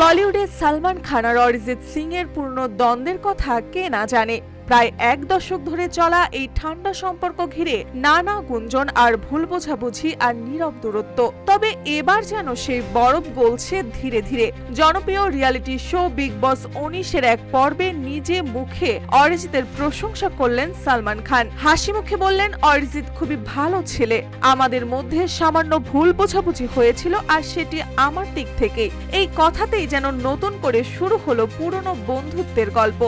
বলিউডে সালমান খান আর অরিজিৎ সিং এর পূর্ণ দ্বন্দ্বের কথা কে না জানে। প্রায় এক দশক ধরে চলা এই ঠান্ডা সম্পর্ক ঘিরে নানা গুঞ্জন আর ভুল বোঝাবুঝি আর নীরব দূরত্ব। তবে এবার যেন সেই বরফ গলছে ধীরে ধীরে। জনপ্রিয় রিয়ালিটি শো বিগ বস 19-এর এক পর্বে নিজে মুখে অরিজিতের প্রশংসা করলেন সালমান খান। হাসি মুখে বললেন, অরিজিৎ খুবই ভালো ছেলে, আমাদের মধ্যে সামান্য ভুল বোঝাবুঝি হয়েছিল আর সেটি আমার দিক থেকে। এই কথাতেই যেন নতুন করে শুরু হলো পুরনো বন্ধুত্বের গল্প।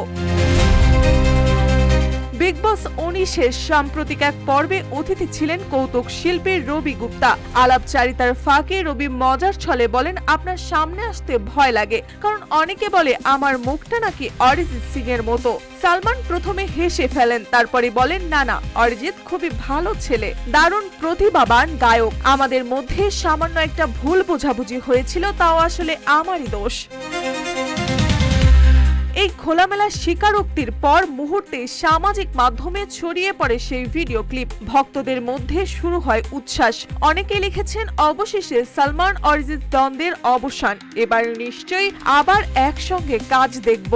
বিগ বস 19-এর সাম্প্রতিক এক পর্বে অতিথি ছিলেন কৌতুক শিল্পী রবি গুপ্তা। আলাপচারিতার ফাঁকে রবি মজার ছলে বলেন, আপনার সামনে আসতে ভয় লাগে, কারণ অনেকে বলে আমার মুখটা নাকি অরিজিৎ সিং এর মতো। সালমান প্রথমে হেসে ফেলেন, তারপরে বলেন, না না, অরিজিৎ খুবই ভালো ছেলে, দারুণ প্রতিভাবান গায়ক। আমাদের মধ্যে সামান্য একটা ভুল বোঝাবুঝি হয়েছিল, তাও আসলে আমারই দোষ। এই খোলামেলা স্বীকারোক্তির পর মুহূর্তে সামাজিক মাধ্যমে ছড়িয়ে পড়ে সেই ভিডিও ক্লিপ। ভক্তদের মধ্যে শুরু হয় উচ্ছ্বাস। অনেকে লিখেছেন, অবশেষে সালমান অরিজিৎ দ্বন্দ্বের অবসান, এবার নিশ্চয়ই আবার একসঙ্গে কাজ দেখব।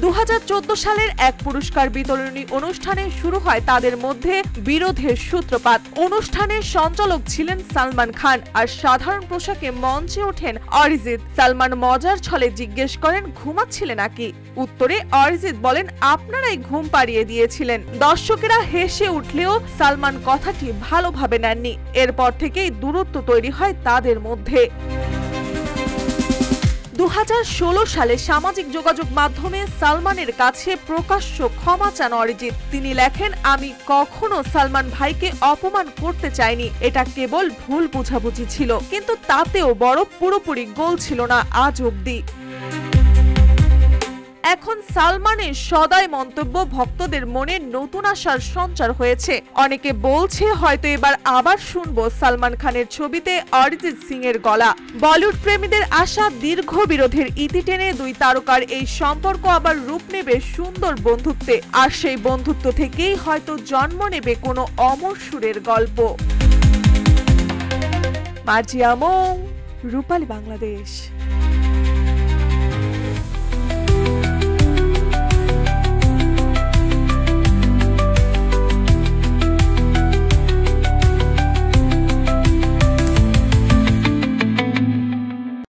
2014 সালের এক পুরস্কার বিতরণী অনুষ্ঠানে শুরু হয় তাদের মধ্যে বিরোধের সূত্রপাত। অনুষ্ঠানের সঞ্চালক ছিলেন সালমান খান আর সাধারণ পোশাকে মঞ্চে ওঠেন অরিজিৎ। সালমান মজার ছলে জিজ্ঞেস করেন, ঘুমাচ্ছিলেন নাকি? উত্তরে অরিজিৎ বলেন, আপনারাই ঘুম পাড়িয়ে দিয়েছিলেন। দর্শকেরা হেসে উঠলেও সালমান কথাটি ভালোভাবে নেননি। এরপর থেকেই দূরত্ব তৈরি হয় তাদের মধ্যে। 2016 সালে সামাজিক যোগাযোগ মাধ্যমে সালমানের কাছে প্রকাশ্য ক্ষমা চান অরিজিৎ। তিনি লেখেন, আমি কখনো সালমান ভাইকে অপমান করতে চাইনি, এটা কেবল ভুল বোঝাবুঝি ছিল, কিন্তু তাতেও বরফ পুরোপুরি গলছিল না আজ অব্দি। এখন সালমানের সদয় মন্তব্য ভক্তদের মনে নতুন আশার সঞ্চার হয়েছে। অনেকে বলছে, হয়তো এবার আবার শুনবো সালমান খানের ছবিতে অরিজিৎ সিং এর গলা। বলিউড প্রেমীদের আশা, দীর্ঘ বিরোধের ইতি টেনে দুই তারকার এই সম্পর্ক আবার রূপ নেবে সুন্দর বন্ধুত্বে, আর সেই বন্ধুত্ব থেকেই হয়তো জন্ম নেবে কোনো অমর সুরের গল্প। মার্জিয়া মং, রূপালী বাংলাদেশ।